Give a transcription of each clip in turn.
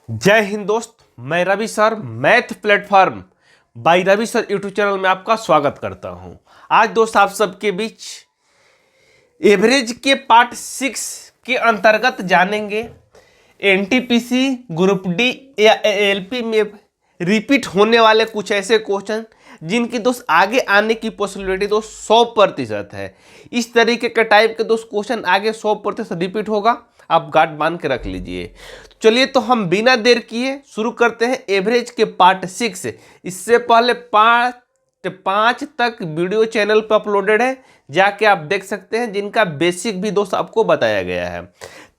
जय हिंद दोस्त। मैं Ravi sir math platform by Ravi sir YouTube channel में आपका स्वागत करता हूं। आज दोस्त आप सबके बीच एवरेज के पार्ट 6 के अंतर्गत जानेंगे एनटीपीसी ग्रुप डी या एएलपी में रिपीट होने वाले कुछ ऐसे क्वेश्चन जिनकी दोस्त आगे आने की पॉसिबिलिटी दोस्त 100% है। इस तरीके के टाइप के दोस्त क्वेश्चन आगे 100% रिपीट होगा, आप गार्ड बांध के रख लीजिए। चलिए तो हम बिना देर किए शुरू करते हैं एवरेज के पार्ट 6। इससे पहले पार्ट 5 तक वीडियो चैनल पर अपलोडेड है, जाके आप देख सकते हैं, जिनका बेसिक भी दोस्त आपको बताया गया है।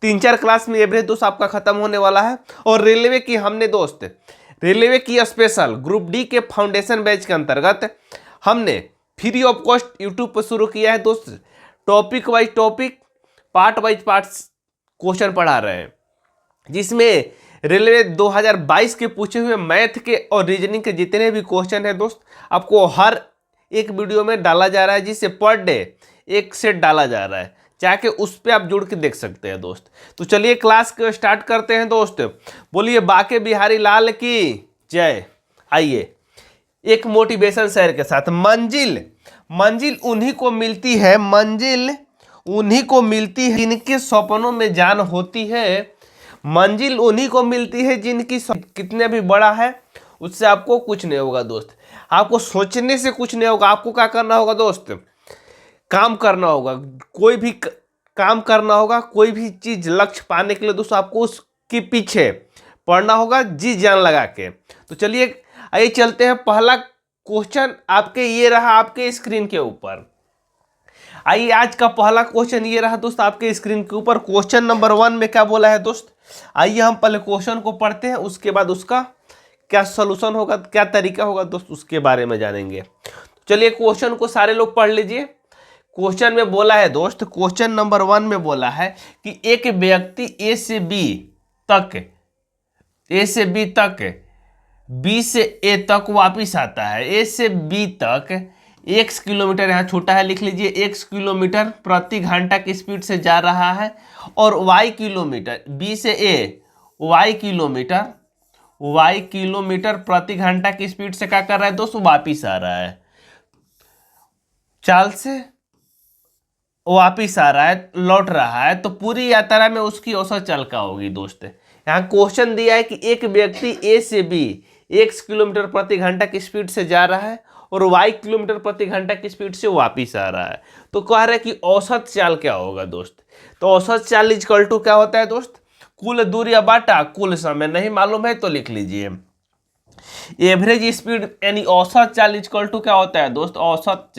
3-4 क्लास में एवरेज दोस्त आपका खत्म होने वाला है। और रेलवे की हमने दोस्त रेलवे की स्पेशल ग्रुप डी के फाउंडेशन बैच के अंतर्गत हमने फ्री ऑफ कॉस्ट यूट्यूब पर शुरू किया है दोस्त। Topic wise topic, part wise part question पढ़ा रहे हैं, जिसमें रेलवे 2022 के पूछे हुए मैथ के और रीजनिंग के जितने भी क्वेश्चन है दोस्त आपको हर एक वीडियो में डाला जा रहा है, जिससे पर डे एक सेट डाला जा रहा है, जाके उस पर आप जुड़ के देख सकते हैं दोस्त। तो चलिए क्लास को स्टार्ट करते हैं दोस्त। बोलिए बाके बिहारी लाल की जय। आइए एक मोटिवेशन शेयर के साथ। मंजिल उन्हीं को मिलती है, मंजिल उन्हीं को मिलती है जिनके सपनों में जान होती है। मंजिल उन्हीं को मिलती है जिनकी कितने भी बड़ा है उससे आपको कुछ नहीं होगा दोस्त। आपको सोचने से कुछ नहीं होगा, आपको क्या करना होगा दोस्त, काम करना होगा। कोई भी काम करना होगा, कोई भी चीज लक्ष्य पाने के लिए दोस्त आपको उसके पीछे पढ़ना होगा जी जान लगा के। तो चलिए आइए चलते हैं। पहला क्वेश्चन आपके ये रहा आपके स्क्रीन के ऊपर। आइए आज का पहला क्वेश्चन ये रहा दोस्त आपके स्क्रीन के ऊपर। क्वेश्चन नंबर 1 में क्या बोला है दोस्त, आइए हम पहले क्वेश्चन को पढ़ते हैं, उसके बाद उसका क्या सॉल्यूशन होगा, क्या तरीका होगा दोस्त, उसके बारे में जानेंगे। चलिए क्वेश्चन को सारे लोग पढ़ लीजिए। क्वेश्चन में बोला है दोस्त, क्वेश्चन नंबर 1 में बोला है कि एक व्यक्ति ए से बी बी से ए तक वापिस आता है। ए से बी तक x किलोमीटर, यहाँ छोटा है लिख लीजिए, x किलोमीटर प्रति घंटा की स्पीड से जा रहा है। और y किलोमीटर, b से a y किलोमीटर प्रति घंटा की स्पीड से क्या कर रहा है दोस्त, वापिस आ रहा है, चाल से वापिस आ रहा है, लौट रहा है। तो पूरी यात्रा में उसकी औसत चाल क्या होगी दोस्त। यहाँ क्वेश्चन दिया है कि एक व्यक्ति ए से बी x किलोमीटर प्रति घंटा की स्पीड से जा रहा है और y किलोमीटर प्रति घंटा की स्पीड से वापिस आ रहा है। तो कह रहा है कि औसत चाल क्या होगा दोस्त। तो औसत चाल इक्वल टू क्या होता है दोस्त, कुल दूरी या बाटा कुल समय। नहीं मालूम है तो लिख लीजिए एवरेज स्पीड, यानी औसत चाल इक्वल टू क्या होता है दोस्त, औसत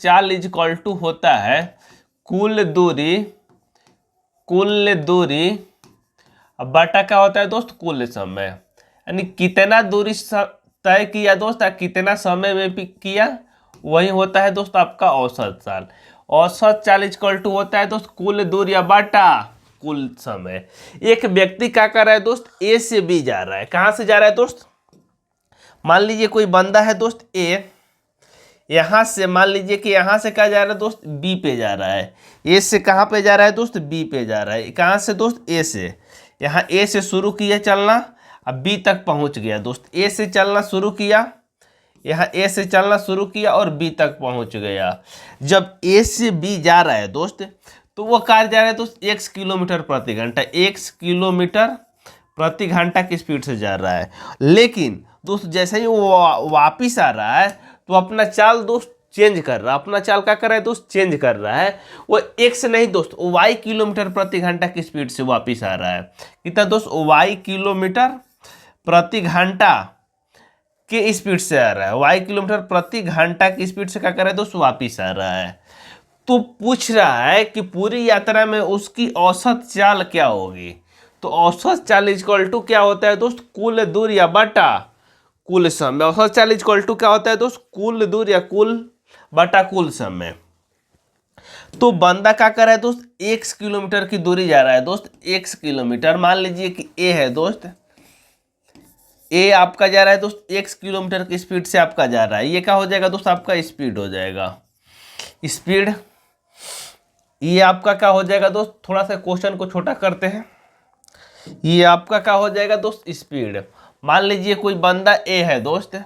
चाल इक्वल टू होता है कुल दूरी बटा क्या होता है दोस्त, कुल समय। यानी कितना दूरी तय किया दोस्त, कितना समय में किया, वही होता है दोस्त आपका औसत चाल। औसत चाल इक्वल टू होता है दोस्त कुल दूरी या बटा कुल समय। एक व्यक्ति क्या कर रहा है दोस्त, ए से बी जा रहा है। कहां से जा रहा है दोस्त, मान लीजिए कोई बंदा है दोस्त ए, यहां से मान लीजिए कि यहां से क्या जा रहा है दोस्त, बी पे जा रहा है। ए से कहां पे जा रहा है दोस्त, बी पे जा रहा है। कहां से दोस्त, ए से। यहाँ ए से शुरू किया चलना, अब बी तक पहुंच गया दोस्त। ए से चलना शुरू किया, यहाँ ए से चलना शुरू किया और बी तक पहुंच गया। जब ए से बी जा रहा है दोस्त तो वो कार जा रहा है दोस्त x किलोमीटर प्रति घंटा, x किलोमीटर प्रति घंटा की स्पीड से जा रहा है। लेकिन दोस्त जैसे ही वो वापिस आ रहा है तो अपना चाल दोस्त चेंज कर रहा है। अपना चाल क्या कर रहा है दोस्त, चेंज कर रहा है। वो x नहीं दोस्त, y किलोमीटर प्रति घंटा की स्पीड से वापिस आ रहा है। कितना दोस्त, y किलोमीटर प्रति घंटा के स्पीड से आ रहा है। y किलोमीटर प्रति घंटा की स्पीड से क्या कर रहा है दोस्त, वापिस आ रहा है। तो पूछ रहा है कि पूरी यात्रा में उसकी औसत चाल क्या होगी। तो औसत चाल इक्वल टू क्या होता है दोस्त, कुल दूरी या बटा कुल समय। औसत चाल इक्वल टू क्या होता है दोस्त, कुल दूरी या कुल बटा कुल समय। तो बंदा क्या कर रहा है दोस्त, x किलोमीटर की दूरी जा रहा है दोस्त, x किलोमीटर। मान लीजिए कि a है दोस्त, a आपका जा रहा है दोस्त x किलोमीटर की स्पीड से आपका जा रहा है। ये क्या हो जाएगा दोस्त, आपका स्पीड हो जाएगा। स्पीड ये आपका क्या हो जाएगा दोस्त, थोड़ा सा क्वेश्चन को छोटा करते हैं। ये आपका क्या हो जाएगा दोस्त, स्पीड। मान लीजिए कोई बंदा ए है दोस्त,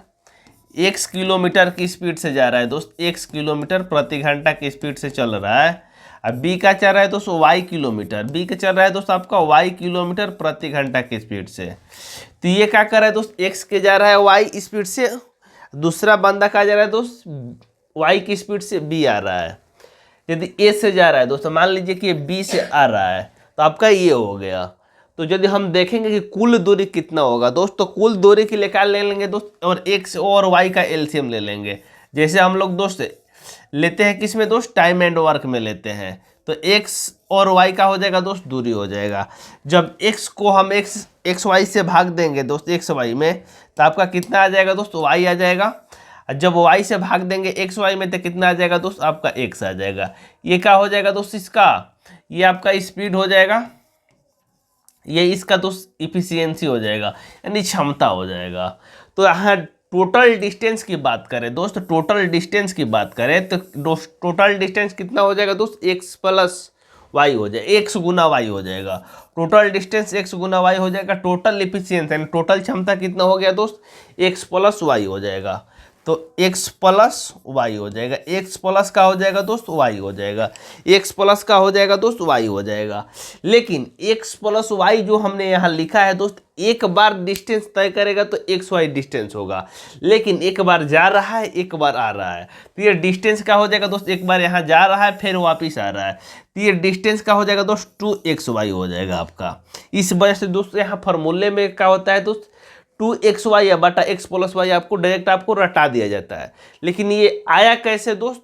x किलोमीटर की स्पीड से जा रहा है दोस्त, x किलोमीटर प्रति घंटा की स्पीड से चल रहा है। अब बी का चल रहा है दोस्त y किलोमीटर, बी का चल रहा है दोस्त आपका y किलोमीटर प्रति घंटा की स्पीड से। तो ये क्या कर रहा है दोस्त, x के जा रहा है y स्पीड से, दूसरा बंदा का जा रहा है दोस्त y की स्पीड से b आ रहा है। यदि a से जा रहा है दोस्तों, मान लीजिए कि b से आ रहा है, तो आपका ये हो गया। तो यदि हम देखेंगे कि कुल दूरी कितना होगा दोस्त, तो कुल दूरी के लिए क्या ले लेंगे दोस्त, और x और y का एलसीएम ले लेंगे। जैसे हम लोग दोस्त लेते हैं किस में दोस्त, टाइम एंड वर्क में लेते हैं। तो x और y का हो जाएगा दोस्त दूरी हो जाएगा। जब x को हम x y से भाग देंगे दोस्त x y में, तो आपका कितना आ जाएगा दोस्त, y आ जाएगा। जब y से भाग देंगे x y में, तो कितना आ जाएगा दोस्त, आपका x आ जाएगा। ये क्या हो जाएगा दोस्त, इसका ये आपका स्पीड हो जाएगा, ये इसका दोस्त इफिशियंसी हो जाएगा, यानी क्षमता हो जाएगा। तो यहाँ टोटल डिस्टेंस की बात करें दोस्त, टोटल डिस्टेंस की बात करें तो टोटल डिस्टेंस कितना हो जाएगा दोस्त, x प्लस वाई हो जाएगा, x गुना वाई हो जाएगा। टोटल डिस्टेंस x गुना वाई हो जाएगा। टोटल इफिशियंसी यानी टोटल क्षमता कितना हो गया दोस्त, x प्लस वाई हो जाएगा। तो x प्लस वाई हो जाएगा, x प्लस का हो जाएगा दोस्त वाई हो जाएगा, x प्लस का हो जाएगा दोस्त वाई हो जाएगा। लेकिन x प्लस वाई जो हमने यहाँ लिखा है दोस्त, एक बार डिस्टेंस तय करेगा तो एक्स वाई डिस्टेंस होगा, लेकिन एक बार जा रहा है एक बार आ रहा है, तो ये डिस्टेंस का हो जाएगा दोस्त, एक बार यहाँ जा रहा है फिर वापिस आ रहा है, तो ये डिस्टेंस का हो जाएगा दोस्त 2xy हो जाएगा आपका। इस वजह से दोस्त यहाँ फॉर्मूले में क्या होता है दोस्त, 2xy या बटा x प्लस वाई आपको डायरेक्ट आपको रटा दिया जाता है। लेकिन ये आया कैसे दोस्त,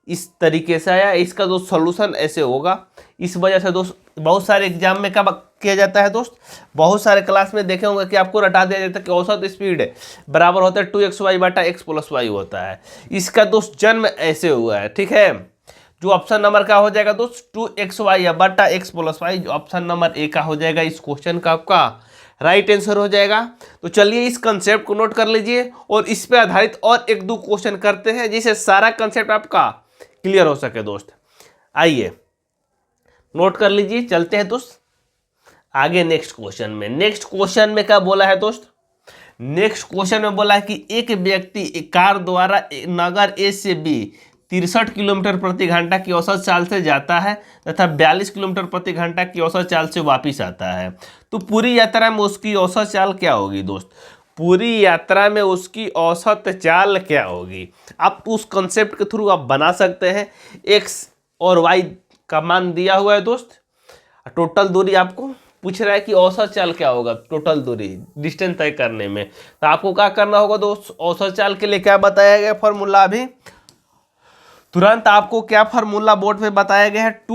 इस तरीके से आया, इसका दोस्त सॉल्यूशन ऐसे होगा। इस वजह से दोस्त बहुत सारे एग्जाम में क्या किया जाता है दोस्त, बहुत सारे क्लास में देखे होंगे कि आपको रटा दिया जाता है कि औसत स्पीड बराबर होता है 2xy बटा x प्लस वाई होता है। इसका दोस्त जन्म ऐसे हुआ है, ठीक है। जो ऑप्शन नंबर का हो जाएगा दोस्त 2xy या बटा x प्लस वाई, जो ऑप्शन नंबर ए का हो जाएगा इस क्वेश्चन का आपका राइट आंसर हो जाएगा। तो चलिए इस कंसेप्ट को नोट कर लीजिए और इस पे आधारित और एक दो क्वेश्चन करते हैं जिससे सारा कंसेप्ट आपका क्लियर हो सके दोस्त। आइए नोट कर लीजिए, चलते हैं दोस्त आगे नेक्स्ट क्वेश्चन में। नेक्स्ट क्वेश्चन में क्या बोला है दोस्त, नेक्स्ट क्वेश्चन में बोला है कि एक व्यक्ति कार द्वारा नगर ए से बी 63 किलोमीटर प्रति घंटा की औसत चाल से जाता है तथा 42 किलोमीटर प्रति घंटा की औसत चाल से वापस आता है। तो पूरी यात्रा में उसकी औसत चाल क्या होगी दोस्त, पूरी यात्रा में उसकी औसत चाल क्या होगी। आप उस कंसेप्ट के थ्रू आप बना सकते हैं। एक्स और वाई का मान दिया हुआ है दोस्त, टोटल दूरी आपको पूछ रहा है कि औसत चाल क्या होगा, टोटल दूरी डिस्टेंस तय करने में। तो आपको क्या करना होगा दोस्त, औसत चाल के लिए क्या बताया गया फॉर्मूला, अभी तुरंत आपको क्या फार्मूला बोर्ड पे बताया गया है,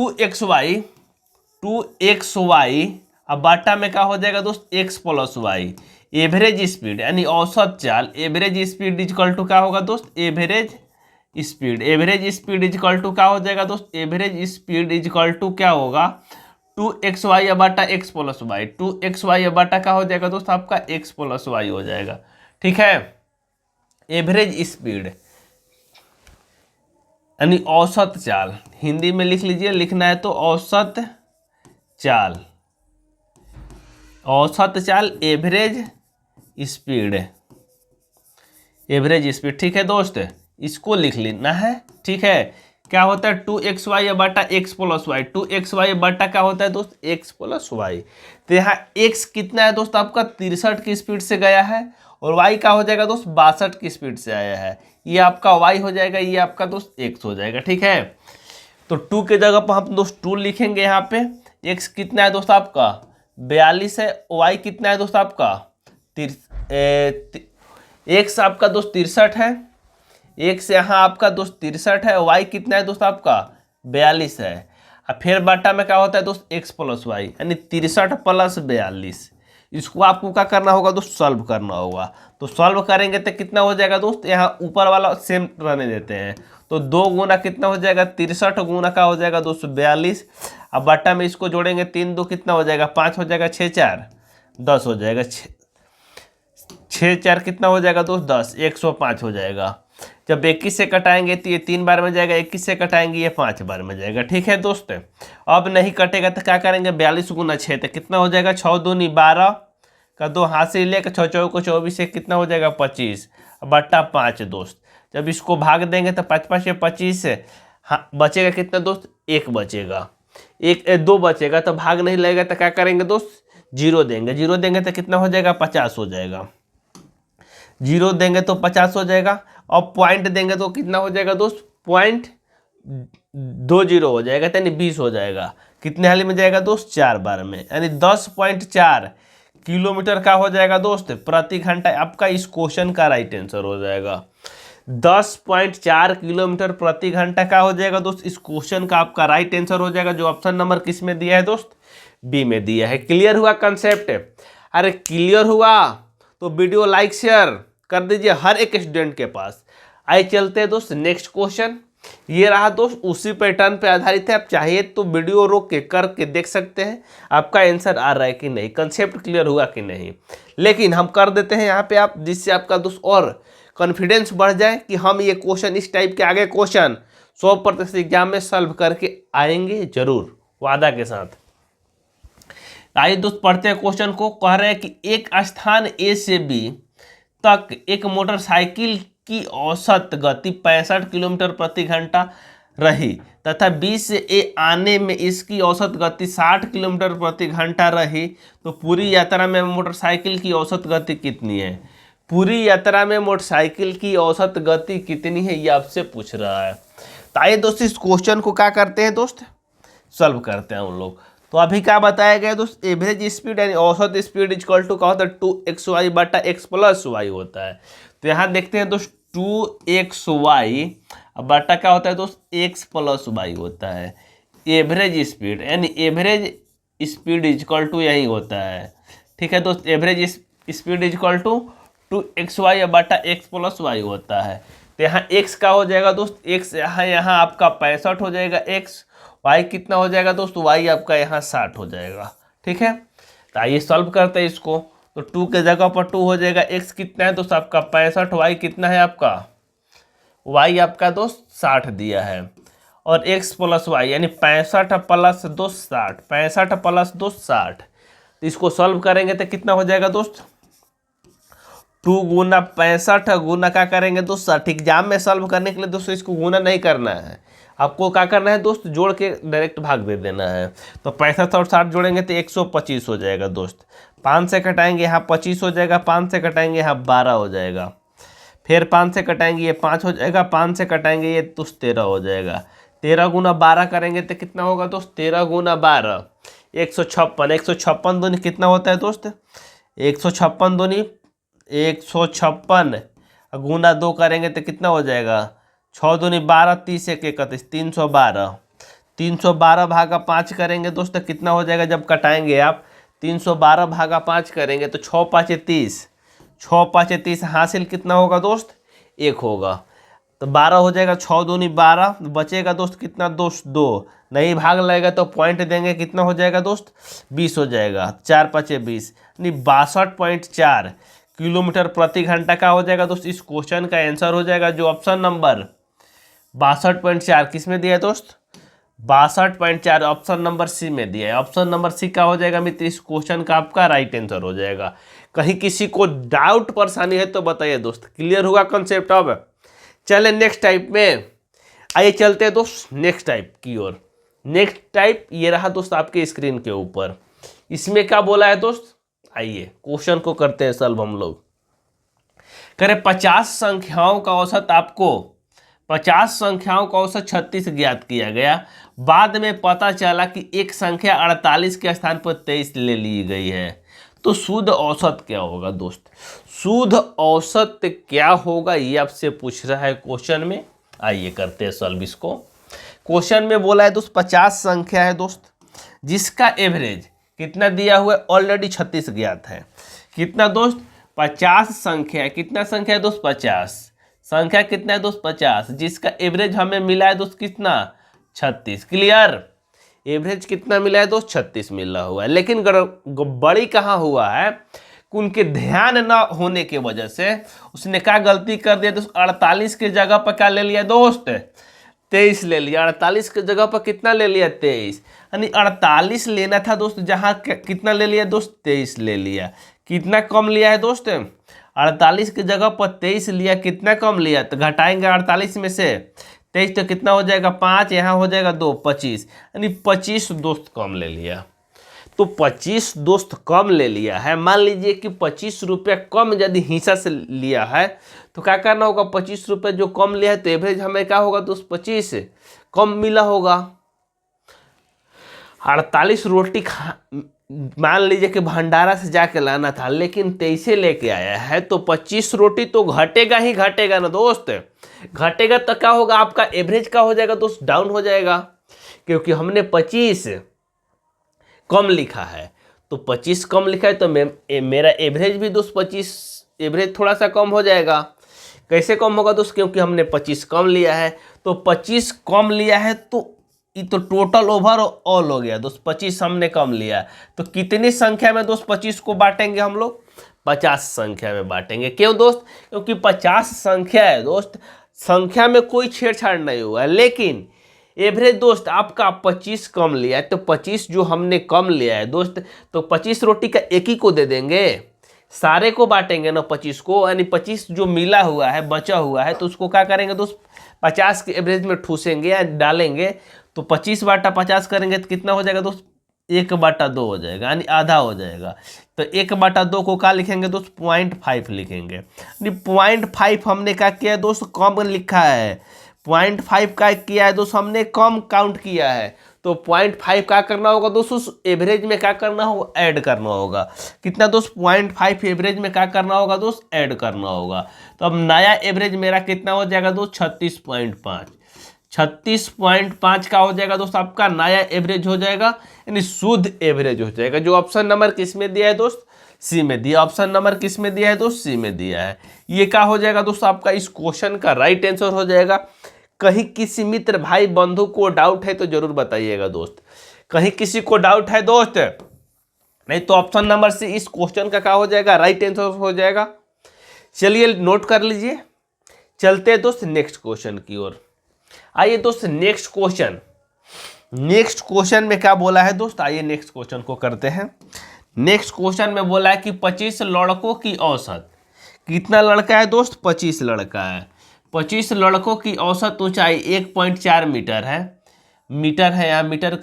2xy अब बाटा में क्या हो जाएगा दोस्त x plus y. Average speed यानी औसत चाल, एवरेज स्पीड इजकल टू क्या होगा दोस्त, average speed, average speed equal to क्या हो जाएगा दोस्त, एवरेज स्पीड इजकल टू क्या होगा 2xy बाटा x प्लस वाई। 2xy बाटा क्या हो जाएगा दोस्त आपका x प्लस वाई हो जाएगा, ठीक है। एवरेज स्पीड यानी औसत चाल, हिंदी में लिख लीजिए, लिखना है तो औसत चाल, औसत चाल एवरेज स्पीड, एवरेज स्पीड, ठीक है दोस्त, इसको लिख लेना है, ठीक है। क्या होता है 2xy बटा x प्लस वाई, 2xy बटा क्या होता है दोस्त x प्लस वाई। तो यहाँ x कितना है दोस्त आपका 63 की स्पीड से गया है और y का हो जाएगा दोस्त 62 की स्पीड से आया है, ये आपका y हो जाएगा, ये आपका दोस्त x हो जाएगा, ठीक है। तो 2 के जगह पर हम दोस्त 2 लिखेंगे, यहाँ पे x कितना है दोस्त आपका 42 है, y कितना है दोस्त आपका x आपका दोस्त 63 है, x यहाँ आपका दोस्त 63 है, y कितना है दोस्त आपका 42 है। और फिर बाटा में क्या होता है दोस्त x प्लस वाई यानी 63 प्लस 42। इसको आपको क्या करना होगा दोस्त, सॉल्व करना होगा। तो सॉल्व करेंगे तो कितना हो जाएगा दोस्त, यहाँ ऊपर वाला सेम रहने देते हैं, तो 2 गुना कितना हो जाएगा 63 गुना का हो जाएगा दोस्त 42। अब बट्टा में इसको जोड़ेंगे 3 2 कितना हो जाएगा 5 हो जाएगा, 6 4 10 हो जाएगा, 6 4 कितना हो जाएगा दोस्त 10, 105 हो जाएगा। जब 21 से कटाएंगे तो ये 3 बार में जाएगा, 21 से कटाएंगे ये 5 बार में जाएगा। ठीक है दोस्त, अब नहीं कटेगा तो क्या करेंगे, 42 गुना 6 तो कितना हो जाएगा, 6 दूनी 12 का 2 हाथ से लेकर 6 चौको को 24 से कितना हो जाएगा 25 बट्टा 5 दोस्त। जब इसको भाग देंगे तो 5 5 से 25 से हाँ बचेगा कितना दोस्त, 1 बचेगा, 2 बचेगा तो भाग नहीं लगेगा तो क्या करेंगे दोस्त, 0 देंगे। 0 देंगे तो कितना हो जाएगा, 50 हो जाएगा। 0 देंगे तो 50 हो जाएगा। और पॉइंट देंगे तो कितना हो जाएगा दोस्त, पॉइंट 20 हो जाएगा, यानी 20 हो जाएगा। कितने हाली में जाएगा दोस्त, 4 बार में, यानी 10.4 किलोमीटर का हो जाएगा दोस्त प्रति घंटा। आपका इस क्वेश्चन का राइट आंसर हो जाएगा 10.4 किलोमीटर प्रति घंटा का हो जाएगा दोस्त। इस क्वेश्चन का आपका राइट आंसर हो जाएगा, जो ऑप्शन नंबर किस में दिया है दोस्त, बी में दिया है। क्लियर हुआ कंसेप्ट? अरे क्लियर हुआ तो वीडियो लाइक शेयर कर दीजिए हर एक स्टूडेंट के पास। आइए चलते हैं दोस्त नेक्स्ट क्वेश्चन। ये रहा दोस्त, उसी पैटर्न पे आधारित है। आप चाहिए तो वीडियो रोक के करके देख सकते हैं आपका आंसर आ रहा है कि नहीं, कंसेप्ट क्लियर हुआ कि नहीं। लेकिन हम कर देते हैं यहाँ पे आप, जिससे आपका दोस्त और कॉन्फिडेंस बढ़ जाए कि हम ये क्वेश्चन, इस टाइप के आगे क्वेश्चन 100% एग्जाम में सॉल्व करके आएंगे जरूर, वादा के साथ। आइए दोस्त पढ़ते हैं क्वेश्चन को। कह रहे हैं कि एक स्थान ए से बी तक एक मोटरसाइकिल की औसत गति 65 किलोमीटर प्रति घंटा रही तथा बी से ए आने में इसकी औसत गति 60 किलोमीटर प्रति घंटा रही, तो पूरी यात्रा में मोटरसाइकिल की औसत गति कितनी है? पूरी यात्रा में मोटरसाइकिल की औसत गति कितनी है, ये आपसे पूछ रहा है। तो आइए दोस्त इस क्वेश्चन को क्या करते हैं दोस्त, सॉल्व करते हैं हम लोग। तो अभी क्या बताया गया दोस्त, एवरेज स्पीड यानी औसत स्पीड इक्वल टू क्या होता है, 2xy बटा x प्लस वाई होता है। तो यहाँ देखते हैं दोस्त 2xy बटा क्या होता है दोस्त, x प्लस वाई होता है। एवरेज स्पीड यानी एवरेज स्पीड इक्वल टू यही होता है। ठीक है दोस्त, average speed equal to 2xy बटा x प्लस वाई होता है। तो यहाँ x का हो जाएगा दोस्त, x यहाँ आपका 65 हो जाएगा x, y कितना हो जाएगा दोस्त, y आपका यहाँ 60 हो जाएगा। ठीक है, तो आइए सॉल्व करते हैं इसको। तो 2 के जगह पर 2 हो जाएगा, x कितना है दोस्त आपका 65, y कितना है आपका, y आपका दोस्त 60 दिया है, और x प्लस y यानी 65 प्लस 2 60, 65 प्लस 2 60। तो इसको सॉल्व करेंगे तो कितना हो जाएगा दोस्त, 2 गुना 65 गुना क्या करेंगे दोस्त 60। एग्जाम में सॉल्व करने के लिए दोस्तों इसको गुना नहीं करना है, आपको क्या करना है दोस्त, जोड़ के डायरेक्ट भाग दे देना है। तो 65 और 60 जोड़ेंगे तो 125 हो जाएगा दोस्त। 5 से कटाएंगे यहाँ 25 हो जाएगा, 5 से कटाएंगे यहाँ 12 हो जाएगा, फिर 5 से कटाएंगे ये 5 हो जाएगा, 5 से कटाएंगे ये दोस्त 13 हो जाएगा। 13 गुना 12 करेंगे तो कितना होगा दोस्त, 13 गुना 12 156। 156 दूनी कितना होता है दोस्त, 156 दूनी 156 गुना 2 करेंगे तो कितना हो जाएगा, 6 दूनी 12 30 1 31 312। 312 भागा 5 करेंगे दोस्त कितना हो जाएगा, जब कटाएंगे आप 312 भागा 5 करेंगे तो 6 5 30, 6 5 30 हासिल कितना होगा दोस्त, 1 होगा। तो 12 हो जाएगा, 6 दूनी 12 बचेगा दोस्त कितना दोस्त 2, नहीं भाग लगेगा तो पॉइंट देंगे, कितना हो जाएगा दोस्त 20 हो जाएगा, 4 5 20 यानी 62.4 किलोमीटर प्रति घंटा का हो जाएगा दोस्त। इस क्वेश्चन का आंसर हो जाएगा जो ऑप्शन नंबर 62.4 किस में दिया है दोस्त, 62.4 ऑप्शन नंबर सी में दिया है। ऑप्शन नंबर सी का हो जाएगा मित्र, इस क्वेश्चन का आपका राइट आंसर हो जाएगा। कहीं किसी को डाउट परेशानी है तो बताइए दोस्त, क्लियर हुआ कंसेप्ट? अब चले नेक्स्ट टाइप में, आइए चलते हैं दोस्त नेक्स्ट टाइप की ओर। नेक्स्ट टाइप ये रहा दोस्त आपके स्क्रीन के ऊपर। इसमें क्या बोला है दोस्त, आइए क्वेश्चन को करते हैं सॉल्व हम लोग। करें 50 संख्याओं का औसत आपको 50 संख्याओं का औसत 36 ज्ञात किया गया, बाद में पता चला कि एक संख्या 48 के स्थान पर 23 ले ली गई है, तो शुद्ध औसत क्या होगा दोस्त? शुद्ध औसत क्या होगा ये आपसे पूछ रहा है क्वेश्चन में। आइए करते हैं सॉल्व इसको। क्वेश्चन में बोला है दोस्त 50 संख्या है दोस्त, जिसका एवरेज कितना दिया हुआ है, ऑलरेडी 36 ज्ञात है। कितना दोस्त 50 संख्या है, कितना संख्या है दोस्त 50 संख्या, कितना है दोस्त 50, जिसका एवरेज हमें मिला है दोस्त कितना 36। क्लियर, एवरेज कितना मिला है दोस्त 36 मिला हुआ है। लेकिन बड़ी कहाँ हुआ है, उनके ध्यान न होने की वजह से उसने क्या गलती कर दिया दोस्त, 48 की जगह पर क्या ले लिया दोस्त, 23 ले लिया। 48 की जगह पर कितना ले लिया, 23, यानी 48 लेना था दोस्त, जहाँ कितना ले लिया दोस्त, 23 ले लिया। कितना कम लिया है दोस्त, 48 की जगह पर 23 लिया, कितना कम लिया, तो घटाएंगे 48 में से 23 तो कितना हो जाएगा 5, यहाँ हो जाएगा 2, 25, यानी 25 दोस्त कम ले लिया। तो 25 दोस्त कम ले लिया है। मान लीजिए कि 25 रुपये कम यदि हिस्सा से लिया है तो क्या करना होगा, 25 रुपये जो कम लिया है तो एवरेज हमें क्या होगा दोस्त, 25 कम मिला होगा। 48 रोटी मान लीजिए कि भंडारा से जाके लाना था, लेकिन 23 लेके आया है, तो 25 रोटी तो घटेगा ही घटेगा ना दोस्त। घटेगा तो क्या होगा, आपका एवरेज क्या हो जाएगा दोस्त, डाउन हो जाएगा, क्योंकि हमने 25 कम लिखा है। तो 25 कम लिखा है तो मेरा एवरेज भी दोस्त 25, एवरेज थोड़ा सा कम हो जाएगा। कैसे कम होगा दोस्त, क्योंकि हमने 25 कम लिया है। तो 25 कम लिया है तो ये तो टोटल ओवर ऑल हो गया दोस्त, 25 हमने कम लिया। तो कितनी संख्या में दोस्त 25 को बांटेंगे हम लोग, 50 संख्या में बांटेंगे। क्यों दोस्त, क्योंकि 50 संख्या है दोस्त, संख्या में कोई छेड़छाड़ नहीं हुआ है। लेकिन एवरेज दोस्त आपका 25 कम लिया है, तो 25 जो हमने कम लिया है दोस्त, तो 25 रोटी का एक ही को दे देंगे, सारे को बांटेंगे ना 25 को, यानी 25 जो मिला हुआ है बचा हुआ है तो उसको क्या करेंगे दोस्त, 50 के एवरेज में ठूसेंगे या डालेंगे। तो 25 बाटा 50 करेंगे तो कितना हो जाएगा दोस्त, 1/2 हो जाएगा, यानी आधा हो जाएगा। तो 1/2 को क्या लिखेंगे दोस्त, 0.5 लिखेंगे। यानी 0.5 हमने क्या किया है दोस्त, कम लिखा है। 0.5 का किया है दोस्त, हमने कम काउंट किया है। तो 0.5 क्या करना होगा दोस्त, उस एवरेज में क्या करना होगा, ऐड करना होगा। कितना दोस्त, 0.5 एवरेज में क्या करना होगा दोस्त, ऐड करना होगा। तो अब नया एवरेज मेरा कितना हो जाएगा दोस्त, 36.5। 36.5 का हो जाएगा दोस्त आपका नया एवरेज हो जाएगा, यानी शुद्ध एवरेज हो जाएगा। जो ऑप्शन नंबर किस में दिया है दोस्त, सी में दिया। ऑप्शन नंबर किस में दिया है दोस्त, सी में दिया है। ये क्या हो जाएगा दोस्त, आपका इस क्वेश्चन का राइट आंसर हो जाएगा। कहीं किसी मित्र भाई बंधु को डाउट है तो जरूर बताइएगा दोस्त, कहीं किसी को डाउट है दोस्त, नहीं तो ऑप्शन नंबर सी इस क्वेश्चन का क्या हो जाएगा, राइट आंसर हो जाएगा। चलिए नोट कर लीजिए, चलते हैं दोस्त नेक्स्ट क्वेश्चन की ओर। आइए दोस्त नेक्स्ट क्वेश्चन में क्या बोला है दोस्त, आइए नेक्स्ट क्वेश्चन को करते हैं। नेक्स्ट क्वेश्चन में बोला है कि 25 लड़कों की औसत, कितना लड़का है दोस्त, 25 लड़का है। 25 लड़कों की औसत ऊंचाई 1.4 मीटर है, यहाँ मीटर।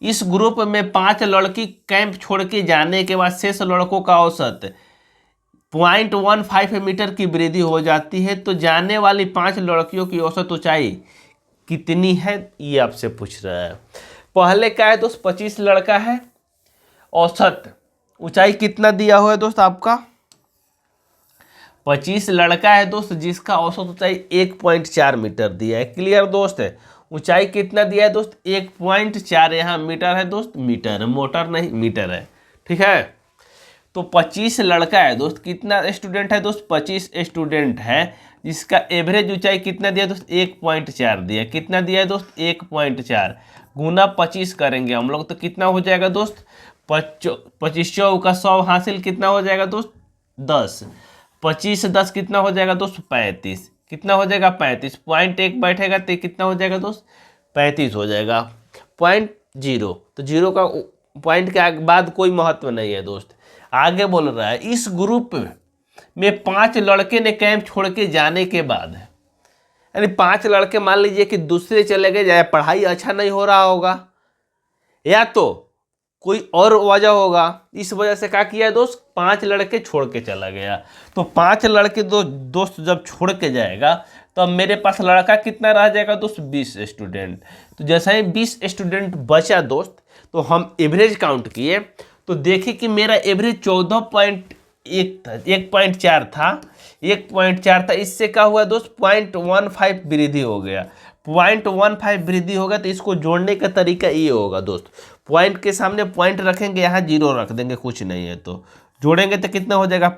इस ग्रुप में 5 लड़की कैंप छोड़ के जाने के बाद शेष लड़कों का औसत 0.15 मीटर की वृद्धि हो जाती है, तो जाने वाली 5 लड़कियों की औसत ऊंचाई कितनी है, ये आपसे पूछ रहा है। पहले क्या है दोस्त, 25 लड़का है, औसत ऊंचाई कितना दिया हुआ है दोस्त आपका, 25 लड़का है दोस्त जिसका औसत ऊंचाई 1.4 मीटर दिया है। क्लियर दोस्त है, ऊंचाई कितना दिया है दोस्त, 1.4, यहाँ मीटर है दोस्त, मीटर, मोटर नहीं मीटर है, ठीक है। तो 25 लड़का है दोस्त, कितना स्टूडेंट है दोस्त, 25 स्टूडेंट है, जिसका एवरेज ऊंचाई कितना दिया दोस्त, 1.4 दिया। कितना दिया है दोस्त, 1.4 गुना 25 करेंगे हम लोग तो कितना हो जाएगा दोस्त, 25 का 100 हासिल कितना हो जाएगा दोस्त, 10। 25 से 10 कितना हो जाएगा दोस्त, 35। कितना हो जाएगा, 35। 0.1 बैठेगा तो कितना हो जाएगा दोस्त, 35 हो जाएगा। 0.0 तो 0 का पॉइंट के बाद कोई महत्व नहीं है दोस्त। आगे बोल रहा है इस ग्रुप में 5 लड़के ने कैंप छोड़ के जाने के बाद, यानी 5 लड़के मान लीजिए कि दूसरे चले गए, या पढ़ाई अच्छा नहीं हो रहा होगा या तो कोई और वजह होगा, इस वजह से क्या किया दोस्त, 5 लड़के छोड़ के चला गया। तो 5 लड़के दोस्त जब छोड़ के जाएगा तो अब मेरे पास लड़का कितना रह जाएगा दोस्त, 20 स्टूडेंट। तो जैसा ही 20 स्टूडेंट बचा दोस्त, तो हम एवरेज काउंट किए तो देखे कि मेरा एवरेज 14.1 था, 1.4 था, 1.4 था। इससे क्या हुआ दोस्त, 0.15 वृद्धि हो गया। 0.15 वृद्धि होगा तो इसको जोड़ने का तरीका ये होगा दोस्त, पॉइंट के सामने पॉइंट रखेंगे, यहाँ 0 रख देंगे, कुछ नहीं है तो जोड़ेंगे तो कितना हो जाएगा,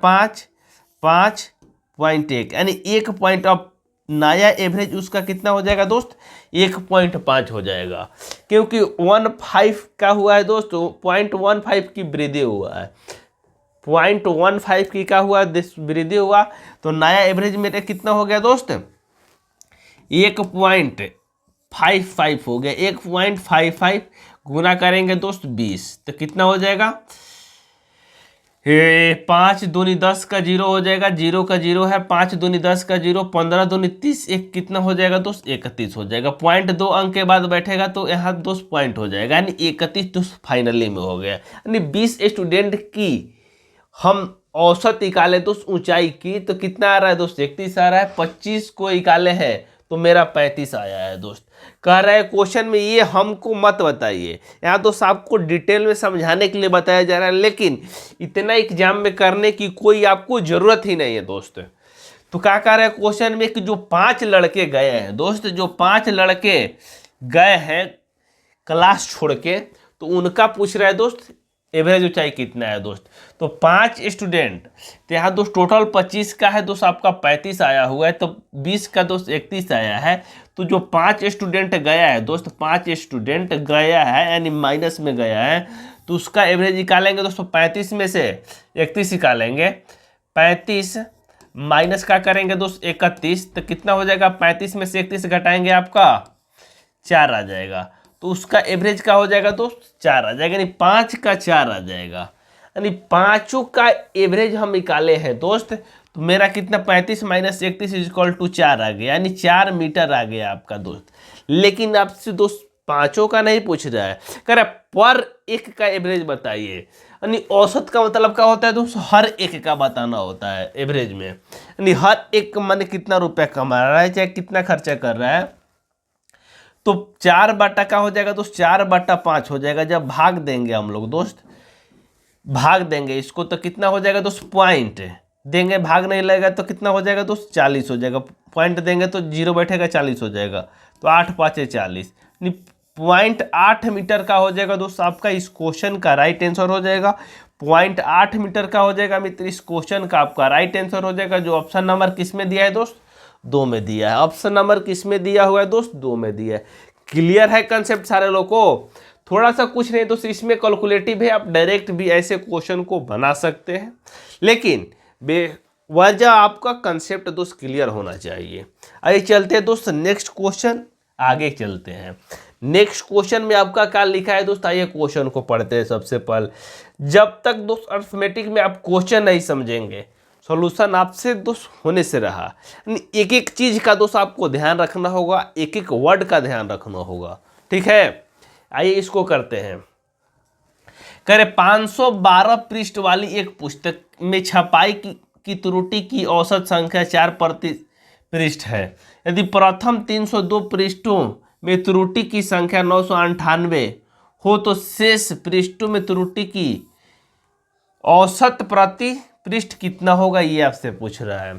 5.1, यानी 1 पॉइंट। अब नया एवरेज उसका कितना हो जाएगा दोस्त, 1.5 हो जाएगा, क्योंकि 15 का हुआ है दोस्त, 0.15 की वृद्धि हुआ है। 0.15 की क्या हुआ, वृद्धि हुआ। तो नया एवरेज मेरा कितना हो गया दोस्त, 1.55 हो गया। 1.55 गुना करेंगे दोस्त 20, तो कितना हो जाएगा, 5 दूनी 10 का जीरो हो जाएगा, जीरो का जीरो है, 5 दूनी 10 का जीरो, 15 दूनी 30, एक कितना हो जाएगा दोस्त, 31 हो जाएगा। पॉइंट 2 अंक के बाद बैठेगा तो यहाँ दोस्त पॉइंट हो जाएगा, यानी 31 दोस्त फाइनली में हो गया। यानी 20 स्टूडेंट की हम औसत निकाले दोस्त ऊंचाई की, तो कितना आ रहा है दोस्त, 31 आ रहा है। 25 को निकाले हैं तो मेरा 35 आया है दोस्त। कह रहा है क्वेश्चन में ये हमको मत बताइए, यहाँ दोस्त आपको डिटेल में समझाने के लिए बताया जा रहा है, लेकिन इतना एग्जाम में करने की कोई आपको जरूरत ही नहीं है दोस्त। तो क्या कह रहा है क्वेश्चन में कि जो 5 लड़के गए हैं दोस्त, जो 5 लड़के गए हैं क्लास छोड़ के, तो उनका पूछ रहा है दोस्त एवरेज ऊंचाई कितना है दोस्त। तो 5 स्टूडेंट, तो यहाँ दोस्त टोटल 25 का है दोस्त, आपका 35 आया हुआ है, तो 20 का दोस्त 31 आया है। तो जो 5 स्टूडेंट गया है दोस्त, 5 स्टूडेंट गया है यानी माइनस में गया है, तो उसका एवरेज निकालेंगे दोस्तों। 35 में से 31 निकालेंगे, 35 माइनस का करेंगे दोस्त 31, तो कितना हो जाएगा, 35 में से 31 घटाएंगे आपका 4 आ जाएगा। तो उसका एवरेज का हो जाएगा दोस्त 4 आ जाएगा, यानी 5 का 4 आ जाएगा। यानी पांचों का एवरेज हम निकाले हैं दोस्त। तो मेरा कितना, 35 माइनस 31 इक्वल टू 4 आ गया, यानी 4 मीटर आ गया आपका दोस्त। लेकिन आपसे दोस्त पांचों का नहीं पूछ रहा है, कह रहा है पर एक का एवरेज बताइए। यानी औसत का मतलब क्या होता है दोस्त, हर एक का बताना होता है एवरेज में। यानी हर एक माने कितना रुपया कमा रहा है, चाहे कितना खर्चा कर रहा है। तो 4 बटा का हो जाएगा दोस्त, 4/5 हो जाएगा। जब भाग देंगे हम लोग दोस्त, भाग देंगे इसको, तो कितना हो जाएगा दोस्त, पॉइंट देंगे, भाग नहीं लगेगा तो कितना हो जाएगा दोस्त, 40 हो जाएगा। पॉइंट देंगे तो जीरो बैठेगा, 40 हो जाएगा। तो 8 5 40, 0.8 मीटर का हो जाएगा दोस्त आपका इस क्वेश्चन का राइट आंसर हो जाएगा। 0.8 मीटर का हो जाएगा मित्र इस क्वेश्चन का आपका राइट आंसर हो जाएगा। जो ऑप्शन नंबर किस में दिया है दोस्त, 2 में दिया है। ऑप्शन नंबर किस में दिया हुआ है दोस्त, 2 में दिया है। क्लियर है कंसेप्ट सारे लोग को। थोड़ा सा कुछ नहीं दोस्त, इसमें कैलकुलेटिव है, आप डायरेक्ट भी ऐसे क्वेश्चन को बना सकते हैं, लेकिन वजह आपका कंसेप्ट दोस्त क्लियर होना चाहिए। आइए चलते हैं दोस्त नेक्स्ट क्वेश्चन, आगे चलते हैं। नेक्स्ट क्वेश्चन में आपका क्या लिखा है दोस्त, आइए क्वेश्चन को पढ़ते हैं। सबसे पहले जब तक दोस्त अर्थमेटिक में आप क्वेश्चन नहीं समझेंगे, सॉल्यूशन आपसे दोस्त होने से रहा। एक एक चीज का दोस्त आपको ध्यान रखना होगा, एक एक वर्ड का ध्यान रखना होगा, ठीक है। आइए इसको करते हैं। कह रहे 512 पृष्ठ वाली एक पुस्तक में छपाई की त्रुटि की औसत संख्या 4 प्रति पृष्ठ है। यदि प्रथम 302 पृष्ठों में त्रुटि की संख्या 998 हो तो शेष पृष्ठों में त्रुटि की औसत प्रति पृष्ठ कितना होगा, ये आपसे पूछ रहा है।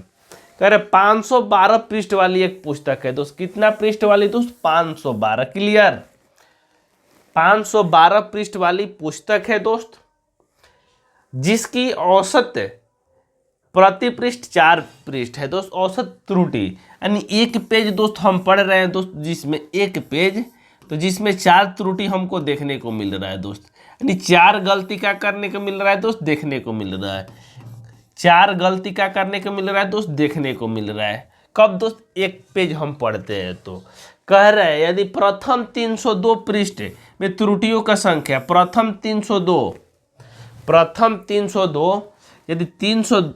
कह रहे 512 पृष्ठ वाली एक पुस्तक है दोस्त। कितना पृष्ठ वाली दोस्त, 512। क्लियर, 512 पृष्ठ वाली पुस्तक है दोस्त, जिसकी औसत प्रति पृष्ठ 4 पृष्ठ है दोस्त। औसत त्रुटि यानी एक पेज दोस्त हम पढ़ रहे हैं दोस्त, जिसमें एक पेज, तो जिसमें 4 त्रुटि हमको देखने को मिल रहा है दोस्त। यानी 4 गलती का करने को मिल रहा है दोस्त, देखने को मिल रहा है। 4 गलती का करने को मिल रहा है दोस्त, देखने को मिल रहा है। कब दोस्त, एक पेज हम पढ़ते हैं तो। कह रहे हैं यदि प्रथम 302 पृष्ठ में त्रुटियों का संख्या, प्रथम 302 यदि 300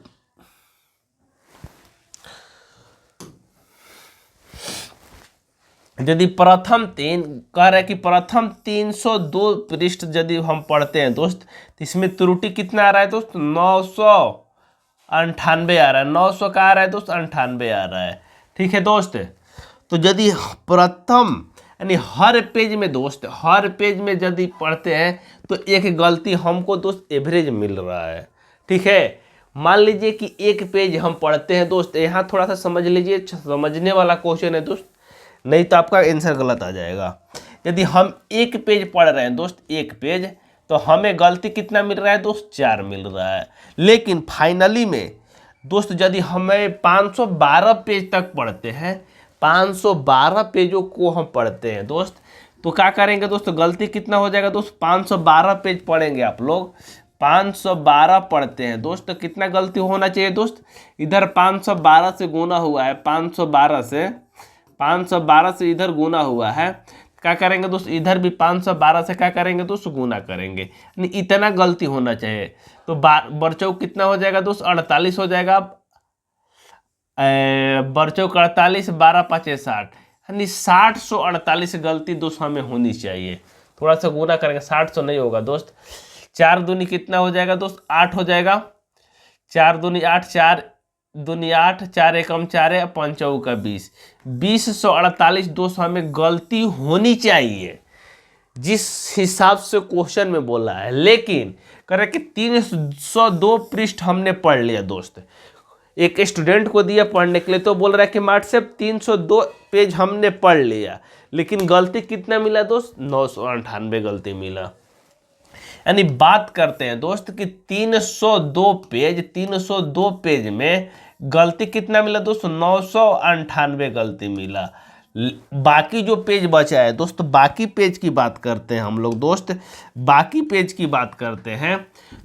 यदि प्रथम 3 कह रहे हैं कि प्रथम 302 पृष्ठ यदि हम पढ़ते हैं दोस्त, तो इसमें त्रुटि कितना आ रहा है दोस्त, 998 आ रहा है। 900 का आ रहा है दोस्त, 98 आ रहा है, ठीक है दोस्त। तो यदि प्रथम यानी हर पेज में दोस्त, हर पेज में यदि पढ़ते हैं तो एक गलती हमको दोस्त एवरेज मिल रहा है, ठीक है। मान लीजिए कि एक पेज हम पढ़ते हैं दोस्त, यहाँ थोड़ा सा समझ लीजिए, समझने वाला क्वेश्चन है दोस्त, नहीं तो आपका आंसर गलत आ जाएगा। यदि हम एक पेज पढ़ रहे हैं दोस्त, एक पेज, तो हमें गलती कितना मिल रहा है दोस्त, 4 मिल रहा है। लेकिन फाइनली में दोस्त यदि हमें 512 पेज तक पढ़ते हैं, 512 पेजों को हम पढ़ते हैं दोस्त, तो क्या करेंगे दोस्त, गलती कितना हो जाएगा दोस्त, 512 पेज पढ़ेंगे आप लोग, 512 पढ़ते हैं दोस्त, तो कितना गलती होना चाहिए दोस्त, इधर 512 से गुना हुआ है, 512 से इधर गुना हुआ है, क्या करेंगे दोस्त, इधर भी 512 से क्या करेंगे दोस्त, गुना करेंगे, यानी इतना गलती होना चाहिए। तो बरचौक कितना हो जाएगा दोस्त, 48 हो जाएगा, बरचौक 48, 12 5 60, यानी 60 गलती दोस्त हमें होनी चाहिए। थोड़ा सा गुना करेंगे, 60 नहीं होगा दोस्त, 4 दूनी कितना हो जाएगा दोस्त, 8 हो जाएगा, 4 दूनी 8, 4 दूनी 8, 4 एकम 4 है, 5 चौका 20, 2048 दोस्त हमें गलती होनी चाहिए जिस हिसाब से क्वेश्चन में बोला है। लेकिन करें कि 302 पृष्ठ हमने पढ़ लिया दोस्त, एक स्टूडेंट को दिया पढ़ने के लिए, तो बोल रहा है कि मार्ट से 302 पेज हमने पढ़ लिया, लेकिन गलती कितना मिला दोस्त, 998 गलती मिला। यानी बात करते हैं दोस्त कि 302 पेज में गलती कितना मिला दोस्त, 998 गलती मिला। बाकी जो पेज बचा है दोस्त, बाकी पेज की बात करते हैं हम लोग दोस्त, बाकी पेज की बात करते हैं।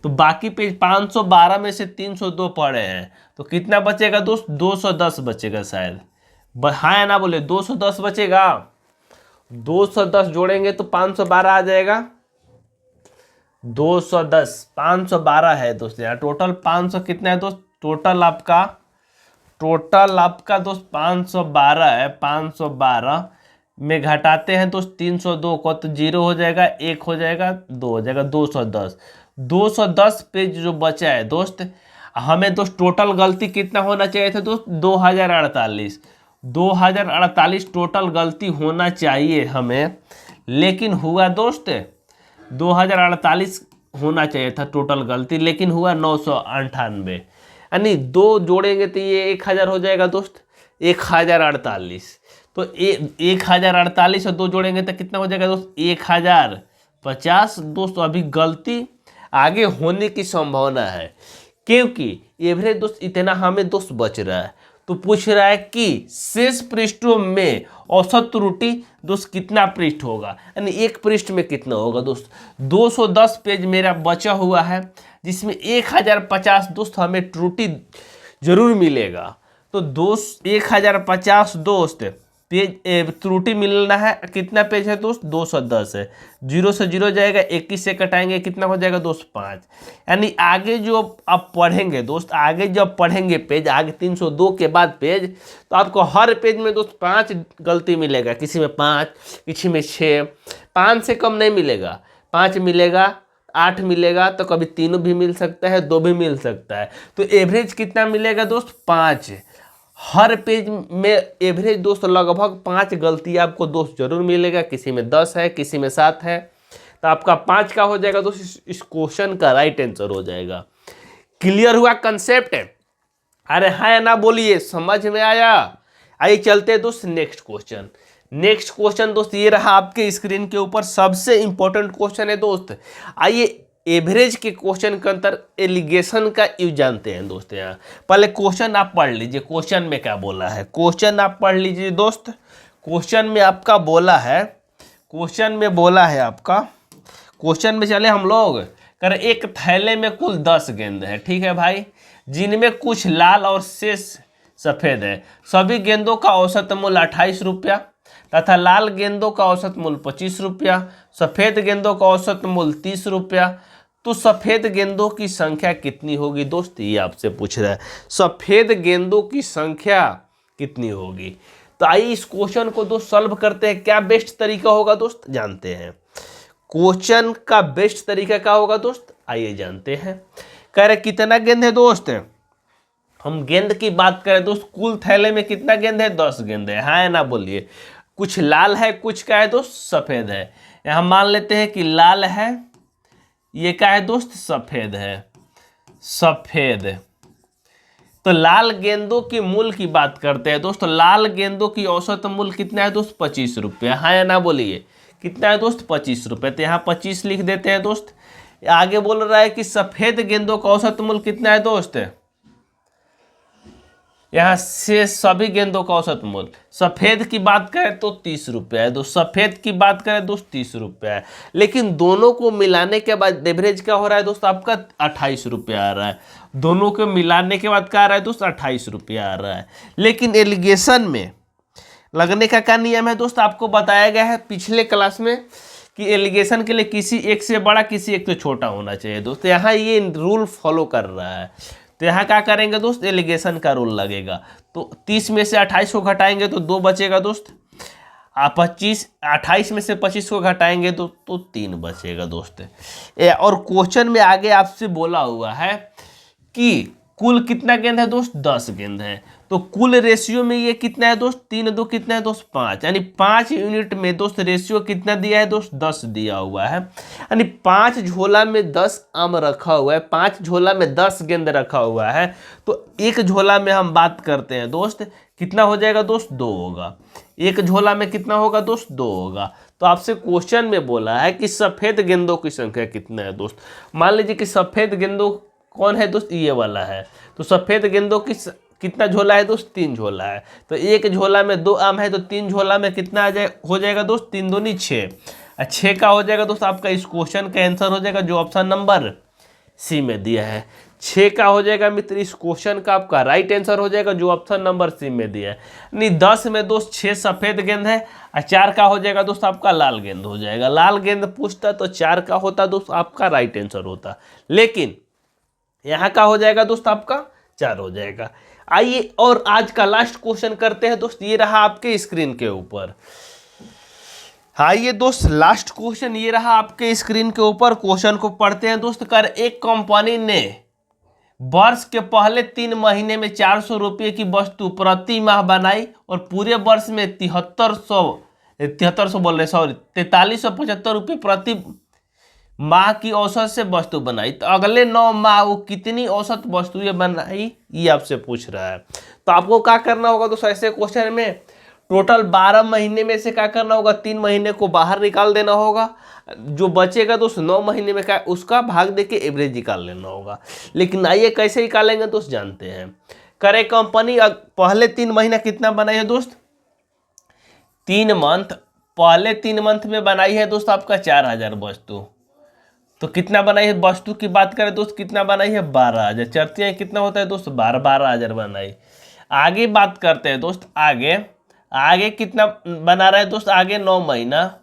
तो बाकी पेज 512 में से 302 पढ़े हैं, तो कितना बचेगा दोस्त, 210 बचेगा शायद, हाँ या ना बोले, 210 बचेगा, 210 जोड़ेंगे तो 512 आ जाएगा, 210 512 है दोस्त, यहाँ टोटल 500 कितना है दोस्त, टोटल आपका दोस्त 512 है, 512 में घटाते हैं दोस्त 302 को, तो 0 हो जाएगा, 1 हो जाएगा, 2 हो जाएगा, 210 पेज जो बचा है दोस्त, हमें दोस्त टोटल गलती कितना होना चाहिए था दोस्त, 2048 टोटल गलती होना चाहिए हमें, लेकिन हुआ दोस्त 2048 होना चाहिए था टोटल गलती, लेकिन हुआ 998, यानी 2 जोड़ेंगे तो ये 1000 हो जाएगा दोस्त, 1048, तो 1048 और 2 जोड़ेंगे तो कितना हो जाएगा दोस्त, 1050 दोस्त। अभी गलती आगे होने की संभावना है, क्योंकि एवरेज दोस्त इतना हमें दोस्त बच रहा है। तो पूछ रहा है कि शेष पृष्ठों में औसत त्रुटि दोस्त कितना पृष्ठ होगा, यानी एक पृष्ठ में कितना होगा दोस्त। 210 पेज मेरा बचा हुआ है, जिसमें 1050 दोस्त हमें त्रुटि जरूर मिलेगा। तो 1050 दोस्त पेज त्रुटि मिलना है, कितना पेज है दोस्त, 210 है, 0 से 0 जाएगा, 21 से कटाएंगे, कितना हो जाएगा दोस्त, 5। यानी आगे जो आप पढ़ेंगे दोस्त, आगे जब पढ़ेंगे पेज, आगे 302 के बाद पेज, तो आपको हर पेज में दोस्त 5 गलती मिलेगा, किसी में 5, किसी में 6, 5 से कम नहीं मिलेगा, 5 मिलेगा, 8 मिलेगा, तो कभी 3 भी मिल सकता है, 2 भी मिल सकता है। तो एवरेज कितना मिलेगा दोस्त, 5। हर पेज में एवरेज दोस्त लगभग 5 गलती आपको दोस्त जरूर मिलेगा, किसी में 10 है, किसी में 7 है, तो आपका 5 का हो जाएगा दोस्त, इस क्वेश्चन का राइट आंसर हो जाएगा। क्लियर हुआ कंसेप्ट है, अरे हाँ या ना बोलिए, समझ में आया। आइए चलते हैं दोस्त नेक्स्ट क्वेश्चन दोस्त, ये रहा आपके स्क्रीन के ऊपर, सबसे इंपॉर्टेंट क्वेश्चन है दोस्त। आइए एवरेज के क्वेश्चन के अंदर एलिगेशन का यूज जानते हैं दोस्त। यहाँ पहले क्वेश्चन आप पढ़ लीजिए, क्वेश्चन में क्या बोला है, क्वेश्चन आप पढ़ लीजिए दोस्त। क्वेश्चन में आपका बोला है, क्वेश्चन में चले हम लोग, कर एक थैले में कुल 10 गेंद है, ठीक है भाई, जिनमें कुछ लाल और शेष सफ़ेद है। सभी गेंदों का औसत मूल्य 28 रुपया तथा लाल गेंदों का औसत मूल्य 25 रुपया, सफ़ेद गेंदों का औसत मूल्य 30 रुपया। तो सफ़ेद गेंदों की संख्या कितनी होगी दोस्त, ये आपसे पूछ रहा है, सफ़ेद गेंदों की संख्या कितनी होगी। तो आइए इस क्वेश्चन को दोस्त सॉल्व करते हैं। क्या बेस्ट तरीका होगा दोस्त, जानते हैं। क्वेश्चन का बेस्ट तरीका क्या होगा दोस्त, आइए जानते हैं। कह रहे कितना गेंद है दोस्त, हम गेंद की बात करें दोस्त, कुल थैले में कितना गेंद है, 10 गेंद है, हाँ या ना बोलिए। कुछ लाल है, कुछ क्या है दोस्त, सफ़ेद है। यहाँ मान लेते हैं कि लाल है, ये क्या है दोस्त, सफ़ेद है, सफ़ेद। तो लाल गेंदों की मूल्य की बात करते हैं दोस्त, लाल गेंदों की औसत मूल्य कितना है दोस्त, 25 रुपया, हाँ या ना बोलिए, कितना है दोस्त, 25 रुपये। तो यहाँ 25 लिख देते हैं दोस्त। आगे बोल रहा है कि सफ़ेद गेंदों का औसत मूल्य कितना है दोस्त, यहाँ से सभी गेंदों का औसत मूल्य, सफ़ेद की बात करें तो 30 रुपया है दोस्त, सफ़ेद की बात करें दोस्त 30 रुपया है, लेकिन दोनों को मिलाने के बाद एवरेज क्या हो रहा है दोस्त आपका 28 रुपया आ रहा है। दोनों को मिलाने के बाद क्या आ रहा है दोस्त 28 रुपया आ रहा है। लेकिन एलिगेशन में लगने का क्या नियम है दोस्त, आपको बताया गया है पिछले क्लास में कि एलिगेशन के लिए किसी एक से बड़ा किसी एक से छोटा होना चाहिए दोस्त। यहाँ ये रूल फॉलो कर रहा है, तो यहाँ क्या करेंगे दोस्त, एलिगेशन का रूल लगेगा। तो 30 में से 28 को घटाएंगे तो 2 बचेगा दोस्त, आप 28 में से 25 को घटाएंगे तो 3 बचेगा दोस्त। और क्वेश्चन में आगे आपसे बोला हुआ है कि कुल कितना गेंद है दोस्त, 10 गेंद है। तो कुल रेशियो में ये कितना है दोस्त, 3 2 कितना है दोस्त 5, यानी 5 यूनिट में दोस्त रेशियो कितना दिया है दोस्त 10 दिया हुआ है। यानी 5 झोला में 10 आम रखा हुआ है, 5 झोला में 10 गेंद रखा हुआ है। तो एक झोला में हम बात करते हैं दोस्त, कितना हो जाएगा दोस्त 2 होगा। एक झोला में कितना होगा दोस्त 2 होगा। तो आपसे क्वेश्चन में बोला है कि सफ़ेद गेंदों की संख्या कितना है दोस्त। मान लीजिए कि सफ़ेद गेंदों कौन है दोस्त, ये वाला है। तो सफ़ेद गेंदों की कितना झोला है दोस्त, 3 झोला है। तो एक झोला में 2 आम है, तो 3 झोला में कितना हो जाएगा दोस्त, 3 दूनी 6। 6 का हो जाएगा दोस्त आपका इस क्वेश्चन का आंसर हो जाएगा जो ऑप्शन नंबर सी में दिया है। 6 का हो जाएगा मित्र इस क्वेश्चन का आपका राइट आंसर हो जाएगा जो ऑप्शन नंबर सी में दिया है। नहीं 10 में दोस्त 6 सफ़ेद गेंद है और 4 का हो जाएगा दोस्त आपका लाल गेंद हो जाएगा। लाल गेंद पूछता तो 4 का होता दोस्त आपका राइट आंसर होता, लेकिन यहाँ का हो जाएगा दोस्त आपका 4 हो जाएगा। आइए और आज का लास्ट क्वेश्चन करते हैं दोस्त, ये रहा आपके स्क्रीन के ऊपर। आइए दोस्त लास्ट क्वेश्चन ये रहा आपके स्क्रीन के ऊपर, क्वेश्चन को पढ़ते हैं दोस्त। कर एक कंपनी ने वर्ष के पहले 3 महीने में 400 रुपये की वस्तु प्रति माह बनाई और पूरे वर्ष में 4375 रुपये प्रति माह की औसत से वस्तु बनाई। तो अगले 9 माह वो कितनी औसत वस्तुएं बनाई, ये आपसे पूछ रहा है। तो आपको क्या करना होगा दोस्तों, ऐसे क्वेश्चन में टोटल 12 महीने में से क्या करना होगा, 3 महीने को बाहर निकाल देना होगा, जो बचेगा दोस्त 9 महीने में क्या उसका भाग देके एवरेज निकाल लेना होगा। लेकिन आइए कैसे निकालेंगे दोस्त जानते हैं। करे कंपनी पहले 3 महीना कितना बनाई है दोस्त, 3 मंथ, पहले 3 मंथ में बनाई है दोस्त आपका 4000 वस्तु। तो कितना बनाई है वस्तु की बात करें दोस्त, कितना बनाई है 12000। चढ़ती है कितना होता है दोस्त 12000 बनाई। आगे बात करते हैं दोस्त, आगे कितना बना रहा है दोस्त, आगे 9 महीना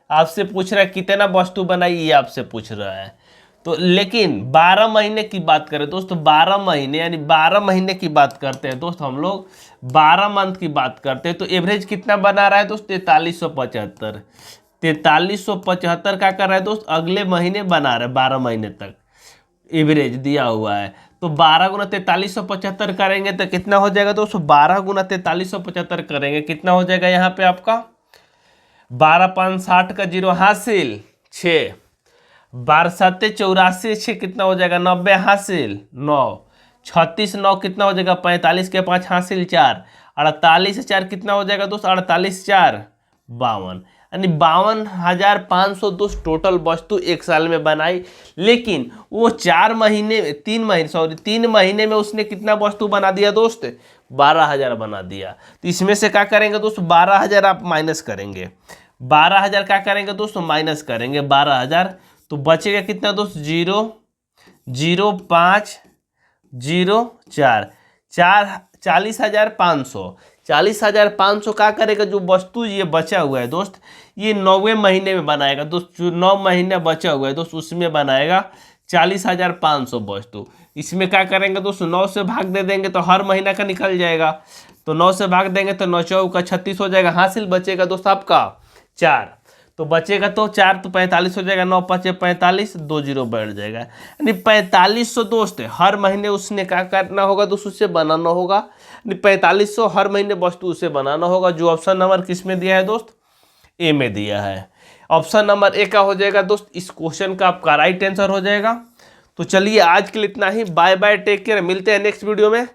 आपसे पूछ रहा है कितना वस्तु बनाई, ये आपसे पूछ रहा है। तो लेकिन 12 महीने की बात करें दोस्त, 12 महीने यानी 12 महीने की बात करते हैं दोस्त, हम लोग 12 मंथ की बात करते हैं। तो एवरेज कितना बना रहा है दोस्त 4375। 4375 का कर रहा है दोस्त, अगले महीने बना रहा है 12 महीने तक एवरेज दिया हुआ है। तो 12 गुना 4375 करेंगे तो कितना हो जाएगा दोस्तों, 12 गुना 4375 करेंगे कितना हो जाएगा यहाँ पे आपका 12 5 60 का 0 हासिल 6, 12 7 84 6 कितना हो जाएगा 90 हासिल 9, 36 9 कितना हो जाएगा 45 के 5 हासिल 4, 48 4 कितना हो जाएगा दोस्त 48 4 52, यानी 52,500 दोस्त टोटल वस्तु एक साल में बनाई। लेकिन वो 3 महीने में उसने कितना वस्तु बना दिया दोस्त 12,000 बना दिया। तो इसमें से क्या करेंगे दोस्त 12,000 आप माइनस करेंगे, 12,000 क्या करेंगे दोस्तों माइनस करेंगे 12,000, तो बचेगा कितना दोस्त 0 0 5 0 4 40,500। 40,500 क्या करेगा, जो वस्तु ये बचा हुआ है दोस्त ये 9वें महीने में बनाएगा दोस्त, जो 9 महीने बचा हुआ है दोस्त उसमें बनाएगा 40,500 वस्तु। इसमें क्या करेंगे दोस्त 9 से भाग दे देंगे तो हर महीना का निकल जाएगा। तो 9 से भाग देंगे तो 9 चौक का 36 हो जाएगा, हासिल बचेगा दोस्त आपका 4। तो बचेगा तो 4 तो 45 हो जाएगा, 9 5 45 2 0 बैठ जाएगा, यानी 4500 दोस्त हर महीने उसने क्या करना होगा दोस्त उससे बनाना होगा, यानी 4500 हर महीने वस्तु उसे बनाना होगा। जो ऑप्शन नंबर किस में दिया है दोस्त ए में दिया है। ऑप्शन नंबर ए का हो जाएगा दोस्त इस क्वेश्चन का आपका राइट आंसर हो जाएगा। तो चलिए आज के लिए इतना ही, बाय बाय टेक केयर, मिलते हैं नेक्स्ट वीडियो में।